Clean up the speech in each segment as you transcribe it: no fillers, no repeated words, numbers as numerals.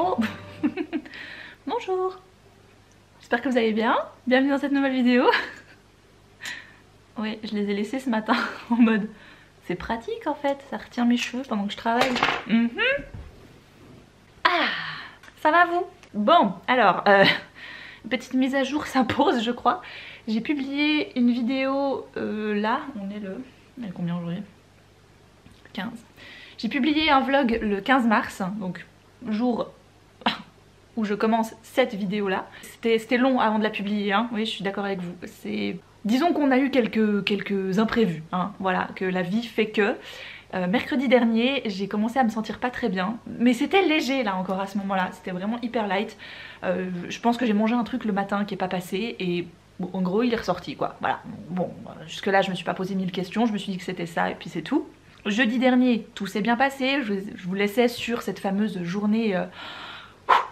Oh bonjour. J'espère que vous allez bien. Bienvenue dans cette nouvelle vidéo. Oui, je les ai laissés ce matin en mode c'est pratique en fait, ça retient mes cheveux pendant que je travaille. Ah, ça va vous? Bon, alors, une petite mise à jour s'impose je crois. J'ai publié une vidéo là, on est combien aujourd'hui? 15. J'ai publié un vlog le 15 mars, donc jour où je commence cette vidéo là. C'était long avant de la publier, hein. Oui, je suis d'accord avec vous. Disons qu'on a eu quelques imprévus, hein. Voilà, que la vie fait que. Mercredi dernier, j'ai commencé à me sentir pas très bien, mais c'était léger là encore à ce moment-là, c'était vraiment hyper light. Je pense que j'ai mangé un truc le matin qui est pas passé et bon, en gros il est ressorti quoi. Voilà, bon, jusque là je me suis pas posé 1000 questions, je me suis dit que c'était ça et puis c'est tout. Jeudi dernier, tout s'est bien passé, je vous laissais sur cette fameuse journée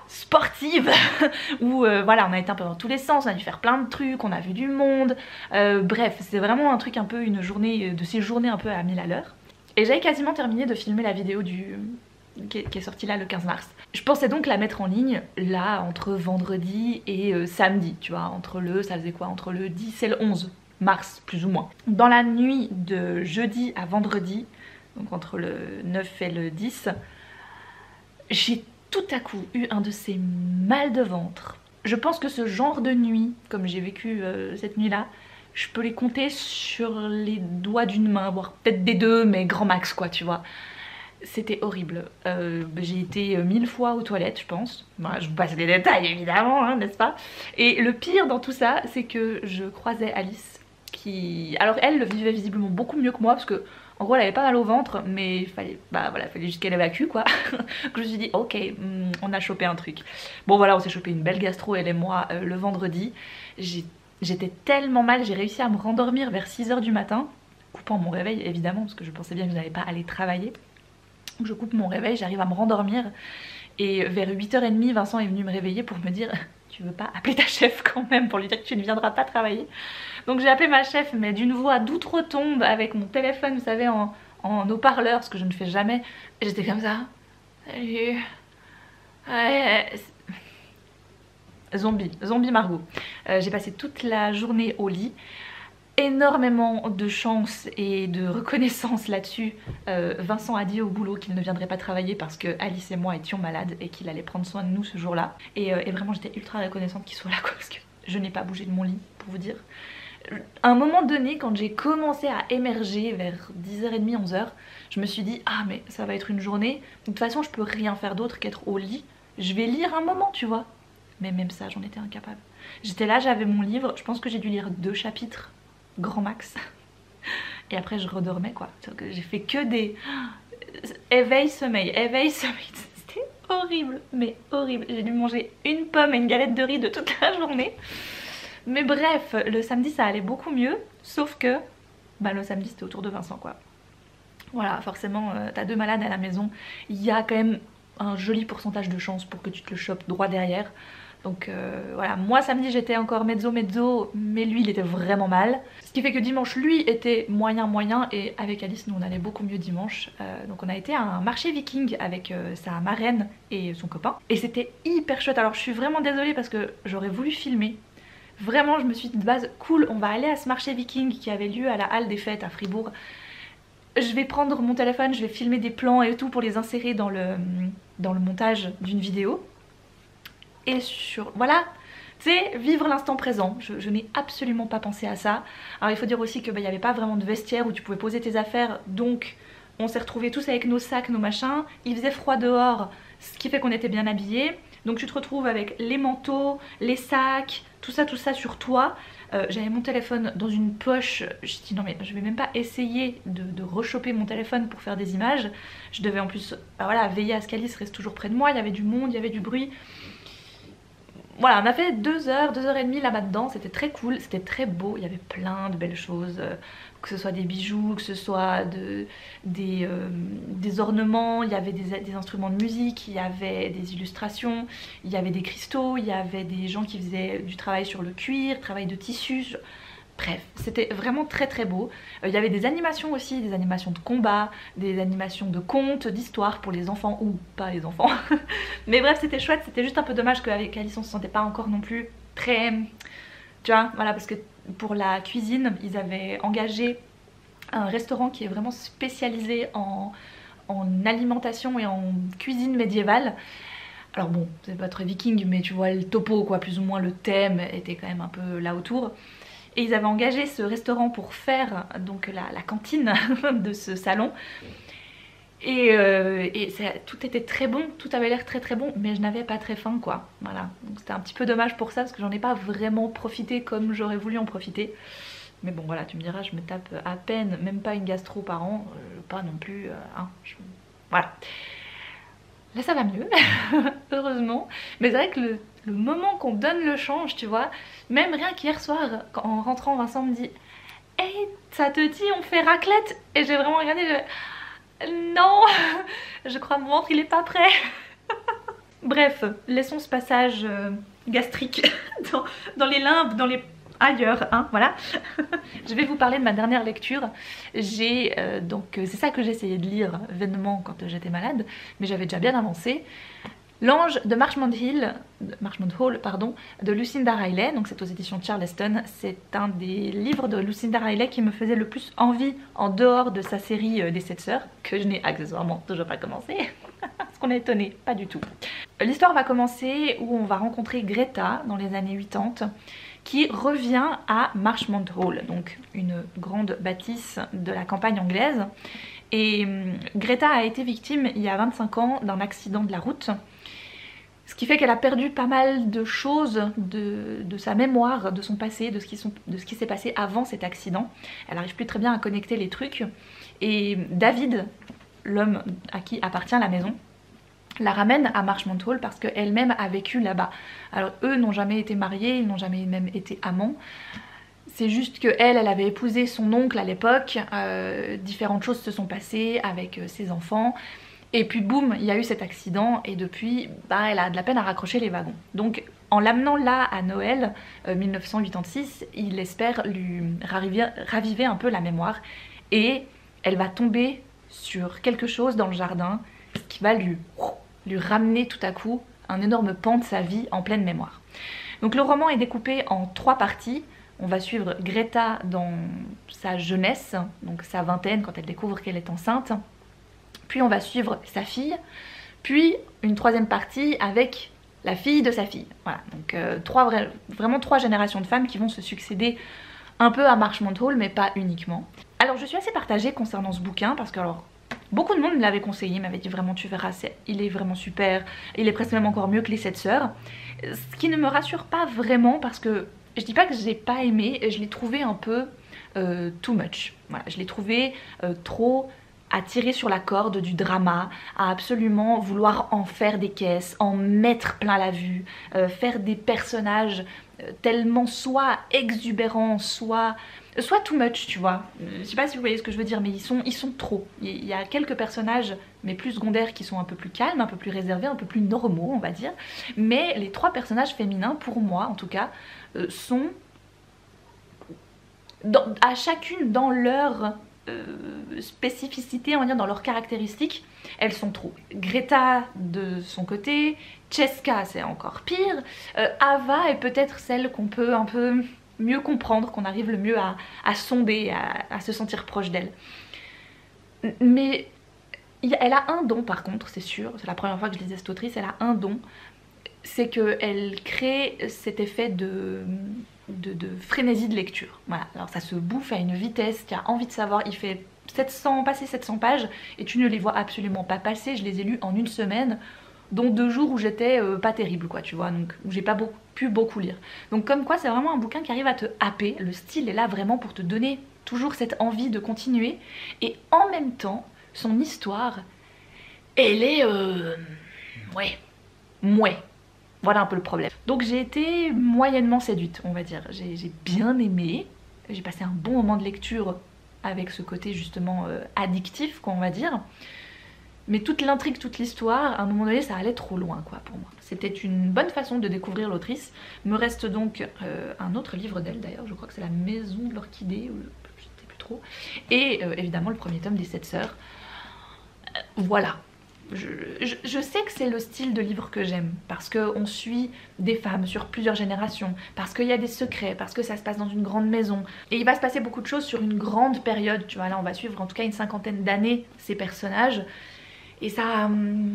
sportive où voilà, on a été un peu dans tous les sens, on a dû faire plein de trucs, on a vu du monde, bref, c'est vraiment un truc un peu, une journée, de ces journées un peu à 1000 à l'heure. Et j'avais quasiment terminé de filmer la vidéo qui est sortie là le 15 mars. Je pensais donc la mettre en ligne là entre vendredi et samedi, tu vois, ça faisait quoi, entre le 10 et le 11 mars plus ou moins. Dans la nuit de jeudi à vendredi, donc entre le 9 et le 10, j'ai tout à coup eu un de ces mal de ventre. Je pense que ce genre de nuit, comme j'ai vécu cette nuit-là, je peux les compter sur les doigts d'une main, voire peut-être des deux, mais grand max quoi, tu vois. C'était horrible. J'ai été 1000 fois aux toilettes, je pense. Bah, je vous passe les détails évidemment, hein, n'est-ce pas? Et le pire dans tout ça, c'est que je croisais Alice, qui... Alors elle le vivait visiblement beaucoup mieux que moi, parce que en gros elle avait pas mal au ventre, mais il fallait, bah voilà, fallait juste qu'elle évacue quoi. Donc je me suis dit ok, on a chopé un truc. Bon voilà, on s'est chopé une belle gastro elle et moi le vendredi. J'étais tellement mal, j'ai réussi à me rendormir vers 6 h du matin, coupant mon réveil évidemment, parce que je pensais bien que je n'allais pas aller travailler. Donc je coupe mon réveil, j'arrive à me rendormir, et vers 8 h 30, Vincent est venu me réveiller pour me dire tu veux pas appeler ta chef quand même pour lui dire que tu ne viendras pas travailler. Donc j'ai appelé ma chef, mais d'une voix d'outre-tombe, avec mon téléphone, vous savez, en haut-parleur, ce que je ne fais jamais. Et j'étais comme ça. Salut. Ouais. Zombie Margot. J'ai passé toute la journée au lit. Énormément de chance et de reconnaissance là-dessus. Vincent a dit au boulot qu'il ne viendrait pas travailler parce que Alice et moi étions malades et qu'il allait prendre soin de nous ce jour-là. Et vraiment j'étais ultra reconnaissante qu'il soit là quoi, parce que je n'ai pas bougé de mon lit pour vous dire. À un moment donné, quand j'ai commencé à émerger vers 10 h 30, 11 h, je me suis dit ah mais ça va être une journée, de toute façon je peux rien faire d'autre qu'être au lit. Je vais lire un moment tu vois. Mais même ça j'en étais incapable. J'étais là, j'avais mon livre, je pense que j'ai dû lire 2 chapitres grand max, et après je redormais quoi. J'ai fait que des éveil sommeil, c'était horrible, mais horrible. J'ai dû manger une pomme et une galette de riz de toute la journée. Mais bref, le samedi ça allait beaucoup mieux, sauf que bah, le samedi c'était au tour de Vincent quoi. Voilà, forcément t'as 2 malades à la maison, il y a quand même un joli pourcentage de chance pour que tu te le chopes droit derrière. Donc voilà, moi samedi j'étais encore mezzo, mais lui il était vraiment mal. Ce qui fait que dimanche lui était moyen, et avec Alice nous on allait beaucoup mieux dimanche. Donc on a été à un marché viking avec sa marraine et son copain. Et c'était hyper chouette. Alors je suis vraiment désolée parce que j'aurais voulu filmer. Vraiment je me suis dit de base cool, on va aller à ce marché viking qui avait lieu à la Halle des Fêtes à Fribourg. Je vais prendre mon téléphone, je vais filmer des plans et tout pour les insérer dans le montage d'une vidéo. Et voilà, tu sais, vivre l'instant présent. Je n'ai absolument pas pensé à ça. Alors il faut dire aussi qu'il n'y avait pas vraiment de vestiaire où tu pouvais poser tes affaires, donc on s'est retrouvés tous avec nos sacs, nos machins. Il faisait froid dehors, ce qui fait qu'on était bien habillés. Donc tu te retrouves avec les manteaux, les sacs, tout ça sur toi. J'avais mon téléphone dans une poche. Je me dis non mais je vais même pas essayer de rechoper mon téléphone pour faire des images. Je devais en plus bah voilà, veiller à ce qu'Alice reste toujours près de moi. Il y avait du monde, il y avait du bruit. Voilà, on a fait 2 h, 2 h 30 là-bas dedans, c'était très cool, c'était très beau, il y avait plein de belles choses, que ce soit des bijoux, que ce soit des ornements, il y avait des instruments de musique, il y avait des illustrations, il y avait des cristaux, il y avait des gens qui faisaient du travail sur le cuir, travail de tissu, Bref, c'était vraiment très très beau. Il y avait des animations aussi, des animations de combat, des animations de contes, d'histoires pour les enfants ou pas les enfants. Mais bref, c'était chouette, c'était juste un peu dommage qu'avec Alice on se sentait pas encore non plus très... Tu vois, voilà, parce que pour la cuisine, ils avaient engagé un restaurant qui est vraiment spécialisé en alimentation et en cuisine médiévale. Alors bon, c'est pas très viking, mais tu vois le topo quoi, plus ou moins le thème était quand même un peu là autour. Et ils avaient engagé ce restaurant pour faire donc la cantine de ce salon. Et tout était très bon, tout avait l'air très très bon, mais je n'avais pas très faim quoi. Voilà, donc c'était un petit peu dommage pour ça parce que j'en ai pas vraiment profité comme j'aurais voulu en profiter. Mais bon voilà, tu me diras, je me tape à peine, même pas une gastro par an, pas non plus, hein, voilà. Là ça va mieux, heureusement. Mais c'est vrai que le moment qu'on donne le change, tu vois, même rien qu'hier soir, en rentrant, Vincent me dit « Hey, ça te dit, on fait raclette ?» Et j'ai vraiment regardé, non, je crois mon ventre il est pas prêt. Bref, laissons ce passage gastrique dans les limbes, dans les... ailleurs, hein, voilà. Je vais vous parler de ma dernière lecture. J'ai donc c'est ça que j'ai essayé de lire vainement quand j'étais malade, mais j'avais déjà bien avancé. L'Ange de Marchmont Hall, pardon, de Lucinda Riley, donc c'est aux éditions Charleston. C'est un des livres de Lucinda Riley qui me faisait le plus envie en dehors de sa série des 7 sœurs, que je n'ai accessoirement toujours pas commencé. Parce qu'on est étonné, pas du tout. L'histoire va commencer où on va rencontrer Greta dans les années 80, qui revient à Marchmont Hall, donc une grande bâtisse de la campagne anglaise. Et Greta a été victime il y a 25 ans d'un accident de la route, ce qui fait qu'elle a perdu pas mal de choses de sa mémoire, de son passé, de ce qui s'est passé avant cet accident. Elle n'arrive plus très bien à connecter les trucs. Et David, l'homme à qui appartient la maison, la ramène à Marchmont Hall parce qu'elle-même a vécu là-bas. Alors eux n'ont jamais été mariés, ils n'ont jamais même été amants. C'est juste que elle avait épousé son oncle à l'époque, différentes choses se sont passées avec ses enfants. Et puis boum, il y a eu cet accident et depuis, bah, elle a de la peine à raccrocher les wagons. Donc en l'amenant là à Noël 1986, il espère lui raviver un peu la mémoire. Et elle va tomber sur quelque chose dans le jardin qui va lui ramener tout à coup un énorme pan de sa vie en pleine mémoire. Donc le roman est découpé en 3 parties. On va suivre Greta dans sa jeunesse, donc sa vingtaine quand elle découvre qu'elle est enceinte. Puis on va suivre sa fille, puis une 3e partie avec la fille de sa fille. Voilà, donc vraiment 3 générations de femmes qui vont se succéder un peu à Marchmont Hall, mais pas uniquement. Alors je suis assez partagée concernant ce bouquin parce que alors beaucoup de monde me l'avait conseillé, m'avait dit vraiment tu verras, il est vraiment super, il est presque même encore mieux que les 7 sœurs. Ce qui ne me rassure pas vraiment parce que je dis pas que j'ai pas aimé, je l'ai trouvé un peu too much. Voilà, je l'ai trouvé trop à tirer sur la corde du drama, à absolument vouloir en faire des caisses, en mettre plein la vue, faire des personnages tellement soit exubérants, soit too much, tu vois. Je sais pas si vous voyez ce que je veux dire, mais ils sont trop. Il y a quelques personnages, mais plus secondaires, qui sont un peu plus calmes, un peu plus réservés, un peu plus normaux, on va dire. Mais les 3 personnages féminins, pour moi en tout cas, sont à chacune dans leur spécificité, on va dire, dans leurs caractéristiques, elles sont trop. Greta de son côté, Cheska c'est encore pire, Ava est peut-être celle qu'on peut un peu mieux comprendre, qu'on arrive le mieux à sonder, à se sentir proche d'elle. Mais elle a un don par contre, c'est sûr, c'est la première fois que je lisais cette autrice, elle a un don, c'est qu'elle crée cet effet de frénésie de lecture. Voilà, alors ça se bouffe à une vitesse, tu as envie de savoir, il fait 700 pages et tu ne les vois absolument pas passer. Je les ai lus en 1 semaine, dont 2 jours où j'étais pas terrible quoi, tu vois, donc où j'ai pas pu beaucoup lire. Donc comme quoi c'est vraiment un bouquin qui arrive à te happer, le style est là vraiment pour te donner toujours cette envie de continuer et en même temps son histoire elle est ouais. Voilà un peu le problème. Donc j'ai été moyennement séduite, on va dire. J'ai bien aimé, j'ai passé un bon moment de lecture avec ce côté justement addictif, quoi, on va dire. Mais toute l'intrigue, toute l'histoire, à un moment donné, ça allait trop loin quoi pour moi. C'était une bonne façon de découvrir l'autrice. Me reste donc un autre livre d'elle d'ailleurs, je crois que c'est La Maison de l'Orchidée, je ne sais plus trop. Et évidemment le premier tome des 7 sœurs. Voilà. Je sais que c'est le style de livre que j'aime, parce qu'on suit des femmes sur plusieurs générations, parce qu'il y a des secrets, parce que ça se passe dans une grande maison. Et il va se passer beaucoup de choses sur une grande période, tu vois, là on va suivre en tout cas une 50aine d'années ces personnages. Et ça,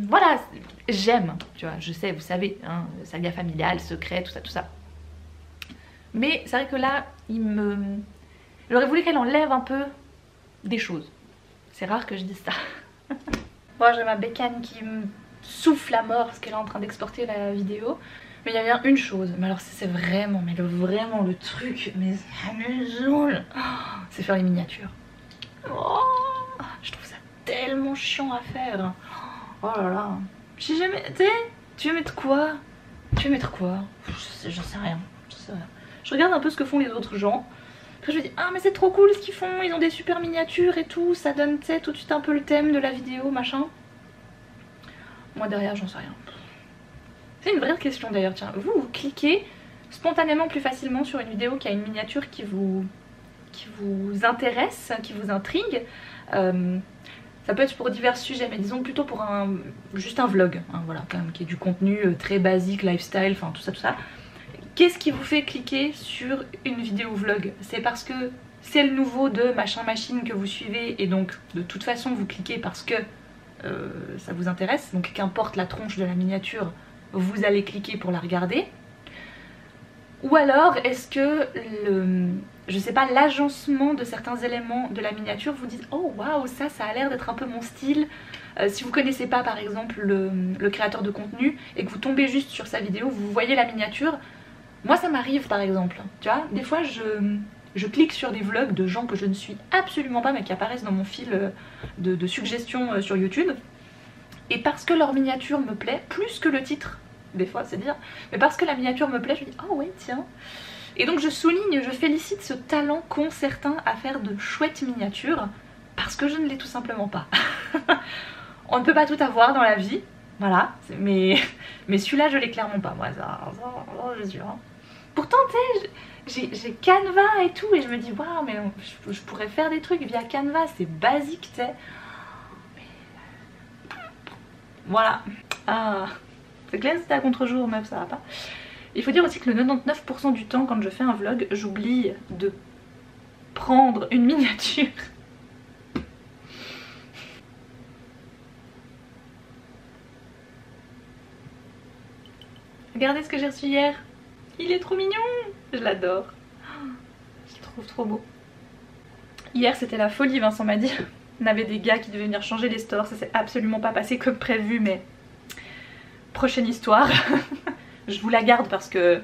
voilà, j'aime, tu vois, je sais, vous savez, hein, saga familiale, secret, tout ça, tout ça. Mais c'est vrai que là, j'aurais voulu qu'elle enlève un peu des choses. C'est rare que je dise ça. Moi j'ai ma bécane qui me souffle à mort parce qu'elle est en train d'exporter la vidéo. Mais il y a bien une chose, mais alors c'est vraiment, vraiment le truc, mais ça me saoule, c'est faire les miniatures. Oh, je trouve ça tellement chiant à faire. Oh là là. J'ai jamais... Tu veux mettre quoi? Tu veux mettre quoi? J'en sais rien. Je regarde un peu ce que font les autres gens. Après je me dis, ah mais c'est trop cool ce qu'ils font, ils ont des super miniatures et tout, ça donne tu sais tout de suite un peu le thème de la vidéo, machin. Moi derrière j'en sais rien. C'est une vraie question d'ailleurs, tiens, vous cliquez spontanément plus facilement sur une vidéo qui a une miniature qui vous intéresse, qui vous intrigue. Ça peut être pour divers sujets, mais disons plutôt pour juste un vlog, hein, voilà, quand même, qui est du contenu très basique, lifestyle, enfin tout ça, tout ça. Qu'est-ce qui vous fait cliquer sur une vidéo vlog? C'est parce que c'est le nouveau de machin machine que vous suivez et donc de toute façon vous cliquez parce que ça vous intéresse, donc qu'importe la tronche de la miniature, vous allez cliquer pour la regarder. Ou alors est-ce que je sais pas, l'agencement de certains éléments de la miniature vous dit oh waouh, ça a l'air d'être un peu mon style. Si vous connaissez pas par exemple le créateur de contenu et que vous tombez juste sur sa vidéo, vous voyez la miniature. Moi ça m'arrive par exemple, tu vois, des fois je clique sur des vlogs de gens que je ne suis absolument pas mais qui apparaissent dans mon fil de suggestions sur YouTube. Et parce que leur miniature me plaît, plus que le titre, des fois c'est dire, mais parce que la miniature me plaît, je me dis oh ouais tiens. Et donc je souligne, je félicite ce talent qu'ont certains à faire de chouettes miniatures, parce que je ne l'ai tout simplement pas. On ne peut pas tout avoir dans la vie, voilà, mais celui-là je l'ai clairement pas, moi ça je suis hein. Pourtant tu sais, j'ai Canva et tout et je me dis waouh mais je pourrais faire des trucs via Canva, c'est basique tu sais. Voilà. Ah, c'est clair c'était à contre-jour meuf, ça va pas. Il faut dire aussi que le 99% du temps quand je fais un vlog, j'oublie de prendre une miniature. Regardez ce que j'ai reçu hier. Il est trop mignon. Je l'adore. Je le trouve trop beau. Hier c'était la folie, Vincent m'a dit. On avait des gars qui devaient venir changer les stores. Ça s'est absolument pas passé comme prévu, mais prochaine histoire. Je vous la garde parce que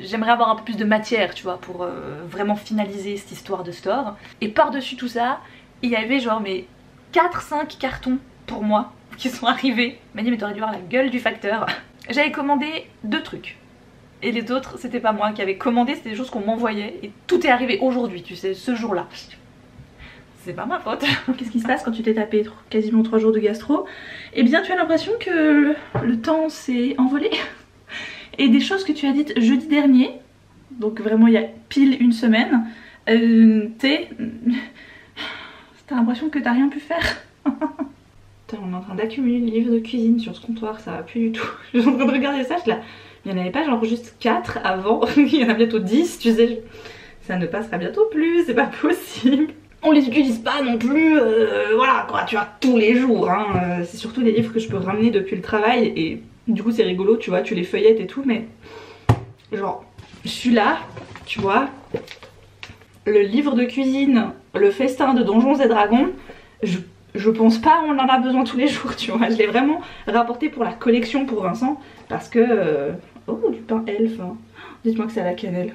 j'aimerais avoir un peu plus de matière, tu vois, pour vraiment finaliser cette histoire de store. Et par-dessus tout ça, il y avait genre mes 4-5 cartons pour moi qui sont arrivés. Il m'a dit mais t'aurais dû voir la gueule du facteur. J'avais commandé 2 trucs. Et les autres, c'était pas moi qui avais commandé, c'était des choses qu'on m'envoyait. Et tout est arrivé aujourd'hui, tu sais, ce jour-là. C'est pas ma faute. Qu'est-ce qui se passe quand tu t'es tapé quasiment 3 jours de gastro? Eh bien tu as l'impression que le temps s'est envolé. Et des choses que tu as dites jeudi dernier, donc vraiment il y a pile une semaine, t'as l'impression que t'as rien pu faire. Putain, on est en train d'accumuler les livres de cuisine sur ce comptoir, ça va plus du tout. Je suis en train de regarder ça, là. Il n'y en avait pas genre juste 4 avant, il y en a bientôt 10, tu sais. Ça ne passera bientôt plus, c'est pas possible. On les utilise pas non plus, voilà quoi, tu vois, tous les jours. Hein. C'est surtout des livres que je peux ramener depuis le travail et du coup c'est rigolo, tu vois, tu les feuillettes et tout, mais genre, je suis là, tu vois, le livre de cuisine, le festin de Donjons et Dragons, je pense pas on en a besoin tous les jours, tu vois. Je l'ai vraiment rapporté pour la collection pour Vincent parce que... oh, du pain elfe, hein. Dites-moi que c'est à la cannelle.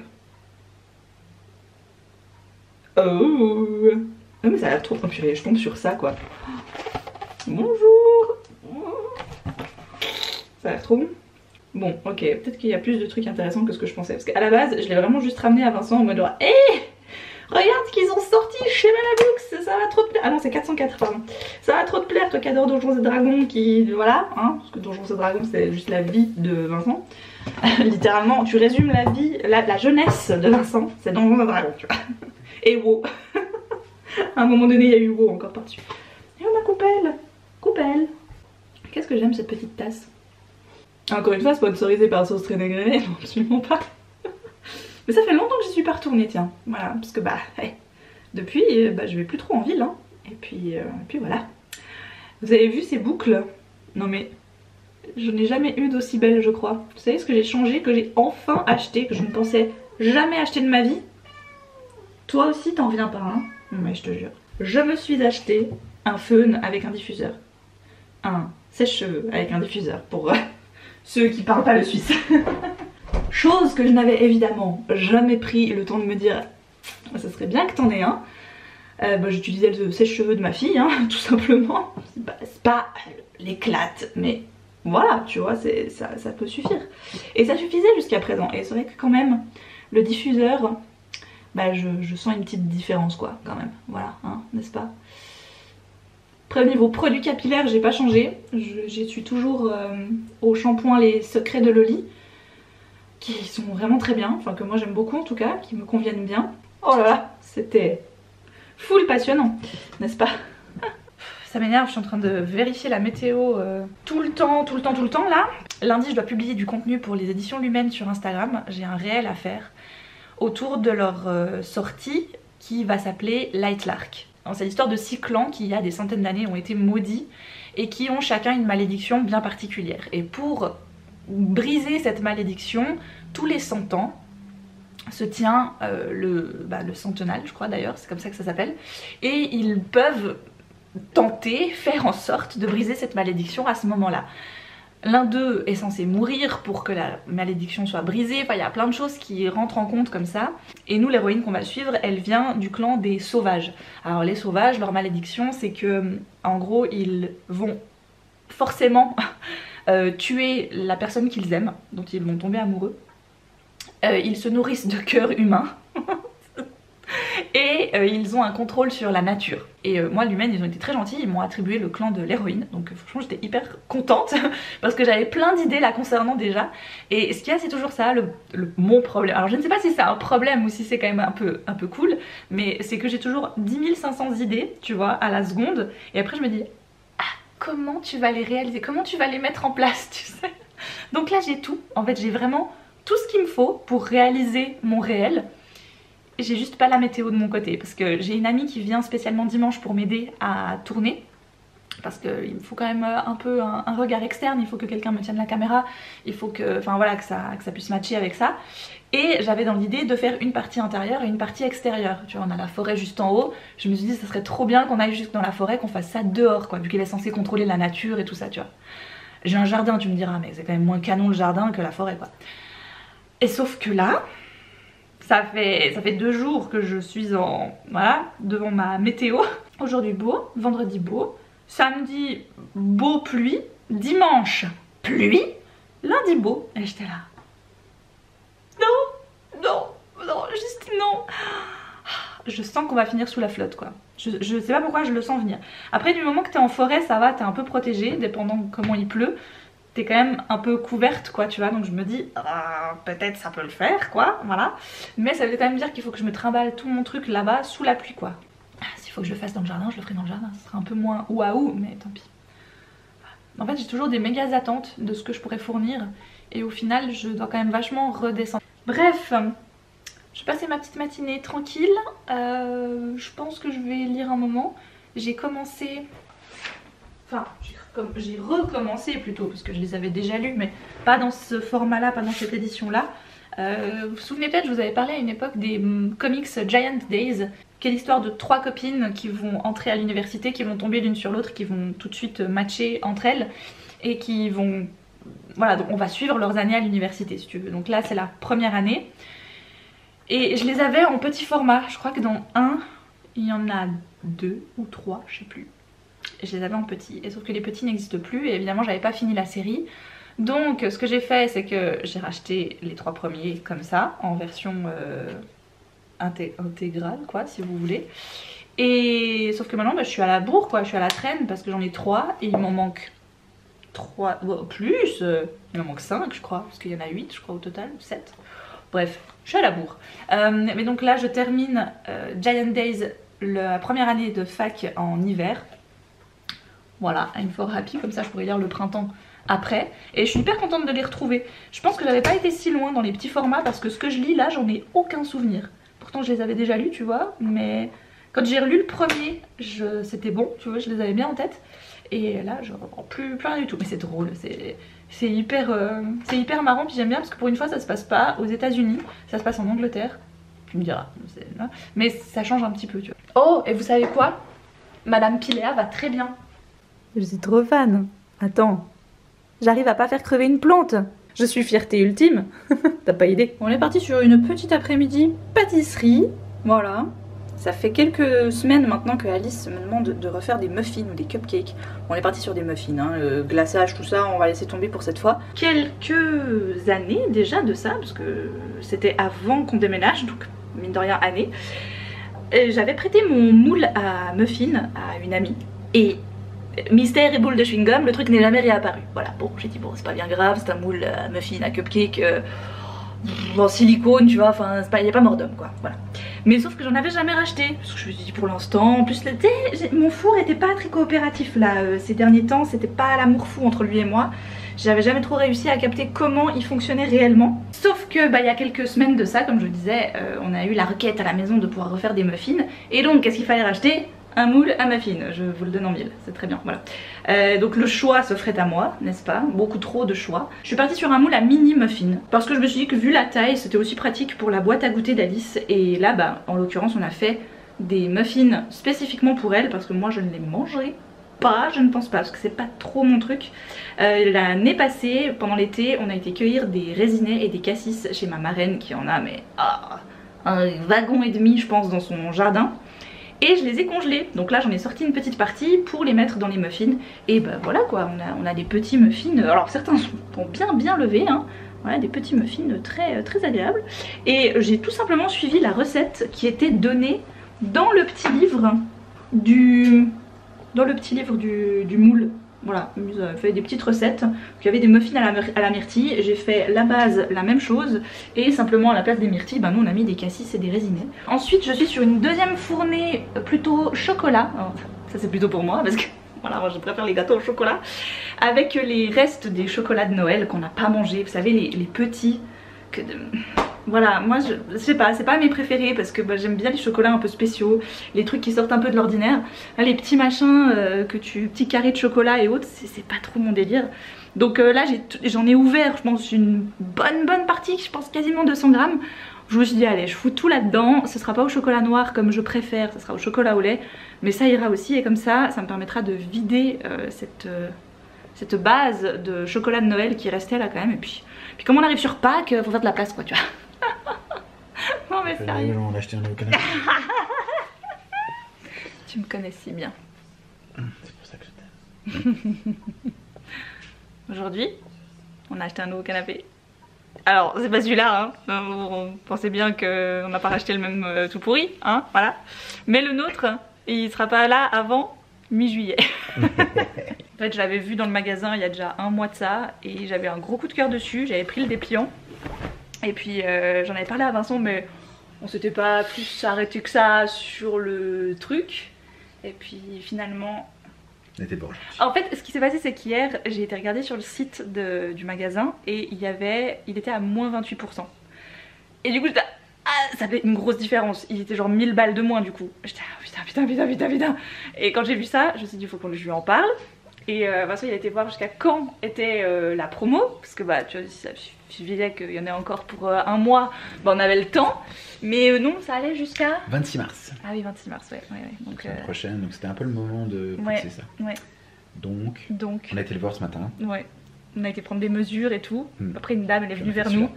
Oh, ah, mais ça a l'air trop... Oh, purée, je tombe sur ça quoi. Bonjour. Ça a l'air trop bon. Bon, ok, peut-être qu'il y a plus de trucs intéressants que ce que je pensais. Parce qu'à la base, je l'ai vraiment juste ramené à Vincent en mode hé, Regarde ce qu'ils ont sorti chez Malabooks, ça va trop te plaire. Ah non, c'est 404, pardon. Ça va trop te plaire, toi qui adore Donjons et Dragons, qui... Voilà, hein, parce que Donjons et Dragons, c'est juste la vie de Vincent. Littéralement, tu résumes la vie, la jeunesse de Vincent, c'est Donjons et Dragons, tu vois. Et WoW. À un moment donné, il y a eu WoW encore par-dessus. Et oh ma coupelle. Coupelle. Qu'est-ce que j'aime cette petite tasse. Encore une fois, sponsorisée par Sauce Traîné Grainé, non, absolument pas. Mais ça fait longtemps que j'y suis pas retournée, tiens. Voilà, parce que bah, hey, depuis, je vais plus trop en ville, hein. Et puis voilà. Vous avez vu ces boucles? Non mais, je n'ai jamais eu d'aussi belle, je crois. Vous savez ce que j'ai changé, que j'ai enfin acheté, que je ne pensais jamais acheter de ma vie? Toi aussi, t'en reviens pas, hein? Mais je te jure. Je me suis acheté un fun avec un diffuseur. Un sèche-cheveux avec un diffuseur, pour ceux qui parlent pas le suisse. Chose que je n'avais évidemment jamais pris le temps de me dire, ça serait bien que t'en aies un. J'utilisais le sèche-cheveux de ma fille, hein, tout simplement. C'est pas l'éclate, mais voilà, tu vois, ça peut suffire. Et ça suffisait jusqu'à présent. Et c'est vrai que quand même, le diffuseur, je sens une petite différence, quoi, quand même. Voilà, hein, n'est-ce pas? Après, au niveau produits capillaires, j'ai pas changé. J'y suis toujours au shampoing Les Secrets de Loli, qui sont vraiment très bien, enfin que moi j'aime beaucoup en tout cas, qui me conviennent bien. Oh là là, c'était full passionnant, n'est-ce pas? Ça m'énerve, je suis en train de vérifier la météo tout le temps là. Lundi, je dois publier du contenu pour les éditions Lumen sur Instagram. J'ai un réel à faire autour de leur sortie qui va s'appeler Light Lark. C'est l'histoire de 6 clans qui, il y a des centaines d'années, ont été maudits et qui ont chacun une malédiction bien particulière. Et pour briser cette malédiction, tous les 100 ans se tient le centenal, je crois d'ailleurs, c'est comme ça que ça s'appelle, et ils peuvent tenter, faire en sorte de briser cette malédiction à ce moment-là. L'un d'eux est censé mourir pour que la malédiction soit brisée, enfin il y a plein de choses qui rentrent en compte comme ça. Et nous, l'héroïne qu'on va suivre, elle vient du clan des sauvages. Alors les sauvages, leur malédiction, c'est que en gros, ils vont forcément tuer la personne qu'ils aiment, dont ils vont tomber amoureux. Ils se nourrissent de cœurs humains. Et ils ont un contrôle sur la nature. Et moi, Lumen, ils ont été très gentils, ils m'ont attribué le clan de l'héroïne. Donc franchement, j'étais hyper contente parce que j'avais plein d'idées là concernant déjà. Et ce qu'il y a, c'est toujours ça, mon problème. Alors je ne sais pas si c'est un problème ou si c'est quand même un peu cool, mais c'est que j'ai toujours 10 500 idées, tu vois, à la seconde. Et après, je me dis, ah, comment tu vas les réaliser? Comment tu vas les mettre en place, tu sais? Donc là, j'ai tout. En fait, j'ai vraiment tout ce qu'il me faut pour réaliser mon réel. J'ai juste pas la météo de mon côté parce que j'ai une amie qui vient spécialement dimanche pour m'aider à tourner, parce qu'il me faut quand même un peu un regard externe, il faut que quelqu'un me tienne la caméra, il faut que, enfin voilà, que ça puisse matcher avec ça. Et j'avais dans l'idée de faire une partie intérieure et une partie extérieure. Tu vois, on a la forêt juste en haut, je me suis dit ça serait trop bien qu'on aille juste dans la forêt, qu'on fasse ça dehors quoi, vu qu'il est censé contrôler la nature et tout ça, tu vois. J'ai un jardin, tu me diras, mais c'est quand même moins canon le jardin que la forêt quoi. Et sauf que là, ça fait 2 jours que je suis devant ma météo. Aujourd'hui beau, vendredi beau, samedi beau pluie, dimanche pluie, lundi beau. Et j'étais là. Non, juste non. Je sens qu'on va finir sous la flotte quoi. Je sais pas pourquoi je le sens venir. Après du moment que t'es en forêt ça va, t'es un peu protégée, dépendant de comment il pleut. T'es quand même un peu couverte quoi, tu vois, donc je me dis peut-être ça peut le faire quoi, voilà. Mais ça veut quand même dire qu'il faut que je me trimballe tout mon truc là-bas sous la pluie quoi. S'il faut que je le fasse dans le jardin, je le ferai dans le jardin, ce sera un peu moins waouh, mais tant pis. En fait j'ai toujours des méga attentes de ce que je pourrais fournir et au final je dois quand même vachement redescendre. Bref, je vais passer ma petite matinée tranquille, je pense que je vais lire un moment. J'ai commencé... Enfin, j'ai recommencé plutôt, parce que je les avais déjà lus, mais pas dans ce format-là, pas dans cette édition-là. Vous vous souvenez peut-être, je vous avais parlé à une époque des comics Giant Days, qui est l'histoire de 3 copines qui vont entrer à l'université, qui vont tomber l'une sur l'autre, qui vont tout de suite matcher entre elles, et qui vont... Voilà, donc on va suivre leurs années à l'université, si tu veux. Donc là, c'est la première année. Et je les avais en petit format, je crois que dans un, il y en a 2 ou 3, je sais plus. Je les avais en petit, et sauf que les petits n'existent plus et évidemment j'avais pas fini la série. Donc ce que j'ai fait c'est que j'ai racheté les 3 premiers comme ça en version intégrale quoi si vous voulez. Et sauf que maintenant bah, je suis à la bourre quoi, je suis à la traîne parce que j'en ai 3 et il m'en manque 3, plus, il m'en manque 5 je crois, parce qu'il y en a 8 je crois au total, 7. Bref, je suis à la bourre. Mais donc là je termine Giant Days, la première année de fac en hiver. Voilà, I'm for happy, comme ça je pourrais lire le printemps après. Et je suis hyper contente de les retrouver. Je pense que j'avais pas été si loin dans les petits formats parce que ce que je lis là, j'en ai aucun souvenir. Pourtant je les avais déjà lus, tu vois, mais quand j'ai relu le premier, c'était bon, tu vois, je les avais bien en tête. Et là, je reprends plus rien du tout. Mais c'est drôle, c'est hyper marrant, puis j'aime bien parce que pour une fois ça se passe pas aux États-Unis, ça se passe en Angleterre. Tu me diras, mais ça change un petit peu, tu vois. Oh, et vous savez quoi? Madame Pilea va très bien. Je suis trop fan. Attends, j'arrive à pas faire crever une plante. Je suis fierté ultime. T'as pas idée. On est parti sur une petite après-midi pâtisserie. Voilà. Ça fait quelques semaines maintenant que Alice me demande de refaire des muffins ou des cupcakes. On est parti sur des muffins, hein. Le glaçage, tout ça, on va laisser tomber pour cette fois. Quelques années déjà de ça, parce que c'était avant qu'on déménage, donc mine de rien année. J'avais prêté mon moule à muffins à une amie. Et mystère et boule de chewing-gum, le truc n'est jamais réapparu. Voilà, bon, j'ai dit bon, c'est pas bien grave, c'est un moule à muffin, à cupcake, en silicone, tu vois, enfin, il n'y a pas mort d'homme, quoi, voilà. Mais sauf que j'en avais jamais racheté, parce que je me suis dit pour l'instant, en plus, mon four était pas très coopératif, là, ces derniers temps, c'était pas l'amour fou entre lui et moi. J'avais jamais trop réussi à capter comment il fonctionnait réellement. Sauf que, bah, il y a quelques semaines de ça, comme je disais, on a eu la requête à la maison de pouvoir refaire des muffins, et donc, qu'est-ce qu'il fallait racheter? Un moule à muffins, je vous le donne en mille, c'est très bien, voilà. Donc le choix s'offrait à moi, n'est-ce pas? Beaucoup trop de choix. Je suis partie sur un moule à mini muffin, parce que je me suis dit que vu la taille, c'était aussi pratique pour la boîte à goûter d'Alice. Et là, bah, en l'occurrence, on a fait des muffins spécifiquement pour elle, parce que moi je ne les mangerai pas, je ne pense pas, parce que c'est pas trop mon truc. L'année passée, pendant l'été, on a été cueillir des résinets et des cassis chez ma marraine, qui en a, mais un wagon et demi, je pense, dans son jardin. Et je les ai congelés, donc là j'en ai sorti une petite partie pour les mettre dans les muffins. Et bah voilà quoi, on a des petits muffins, alors certains sont bien levés, hein. Voilà, des petits muffins très agréables. Et j'ai tout simplement suivi la recette qui était donnée dans le petit livre du moule. Voilà, ils avaient fait des petites recettes. Il y avait des muffins à la myrtille. J'ai fait la base, la même chose. Et simplement à la place des myrtilles, ben nous on a mis des cassis et des résinets. Ensuite je suis sur une deuxième fournée plutôt chocolat. Alors, ça c'est plutôt pour moi parce que voilà, moi je préfère les gâteaux au chocolat. Avec les restes des chocolats de Noël qu'on n'a pas mangé. Vous savez les petits Voilà, moi je sais pas, c'est pas mes préférés parce que bah, j'aime bien les chocolats un peu spéciaux, les trucs qui sortent un peu de l'ordinaire. Les petits machins, petits carrés de chocolat et autres, c'est pas trop mon délire. Donc là j'en ai ouvert, je pense une bonne partie, je pense quasiment 200 grammes. Je me suis dit allez, je fous tout là-dedans, ce sera pas au chocolat noir comme je préfère, ce sera au chocolat au lait. Mais ça ira aussi et comme ça me permettra de vider cette base de chocolat de Noël qui restait là quand même. Et puis comme on arrive sur Pâques, faut faire de la place quoi, tu vois. Non mais sérieux. On a acheté un nouveau canapé. Tu me connais si bien. C'est pour ça que je t'aime. Aujourd'hui, on a acheté un nouveau canapé. Alors c'est pas celui-là, hein. Vous pensez bien qu'on n'a pas racheté le même tout pourri, hein, voilà. Mais le nôtre, il sera pas là avant mi-juillet. En fait je l'avais vu dans le magasin il y a déjà un mois de ça et j'avais un gros coup de cœur dessus, j'avais pris le dépliant. Et puis j'en avais parlé à Vincent mais on s'était pas plus arrêté que ça sur le truc. Et puis finalement... Bon. En fait ce qui s'est passé c'est qu'hier j'ai été regarder sur le site du magasin et il était à moins 28%. Et du coup j'étais... Ah, ça fait une grosse différence, il était genre 1000 balles de moins du coup. J'étais putain. Et quand j'ai vu ça, je me suis dit il faut que je lui en parle. Et Vincent il a été voir jusqu'à quand était la promo. Parce que bah tu vois, si ça suffisait qu'il y en ait encore pour un mois, bah on avait le temps. Mais non, ça allait jusqu'à... 26 mars. Ah oui, 26 mars, ouais. Donc la prochaine, donc c'était un peu le moment de pousser ça. Ouais. Donc, on a été le voir ce matin. Ouais, on a été prendre des mesures et tout. Après une dame elle est venue vers nous.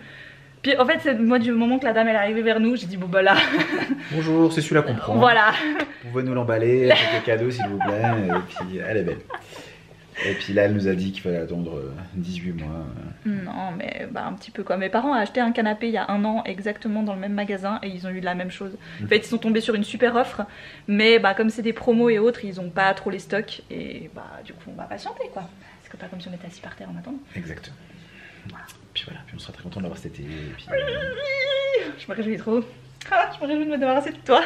Puis en fait, moi du moment que la dame elle est arrivée vers nous, j'ai dit bon bah là. Bonjour, c'est celui-là qu'on prend. Voilà. Vous pouvez nous l'emballer avec les cadeaux s'il vous plaît. Et puis elle est belle. Et puis là, elle nous a dit qu'il fallait attendre 18 mois. Non, mais bah, un petit peu quoi. Mes parents ont acheté un canapé il y a 1 an exactement dans le même magasin et ils ont eu la même chose. En fait, ils sont tombés sur une super offre, mais bah, comme c'est des promos et autres, ils ont pas trop les stocks et bah du coup on va patienter quoi. C'est pas comme si on était assis par terre en attendant. Exactement. Voilà. Puis voilà, puis on sera très content de l'avoir cet été. Et puis, je me réjouis trop. Ah, je me réjouis de me débarrasser de toi.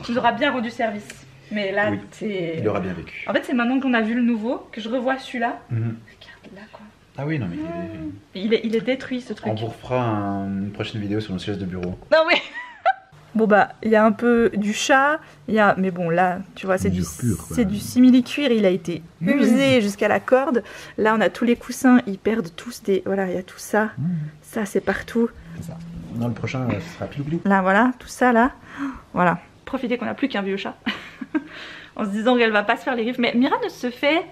Tu nous auras bien rendu service. Mais là, oui, c'est. Il aura bien vécu. En fait, c'est maintenant qu'on a vu le nouveau que je revois celui-là. Regarde là, quoi. Ah oui, non, mais il est détruit ce truc. On vous refera une prochaine vidéo sur nos chaises de bureau. Non, mais. Bon bah, il y a un peu du chat, mais bon là, tu vois, c'est du simili-cuir, il a été usé jusqu'à la corde. Là, on a tous les coussins, ils perdent tous des... Voilà, il y a tout ça. Ça, c'est partout. C'est ça. Non, le prochain, ce sera Pilou Pilou. Là, voilà, tout ça, là. Voilà. Profitez qu'on n'a plus qu'un vieux chat. En se disant qu'elle va pas se faire les griffes. Mais Mira ne se fait...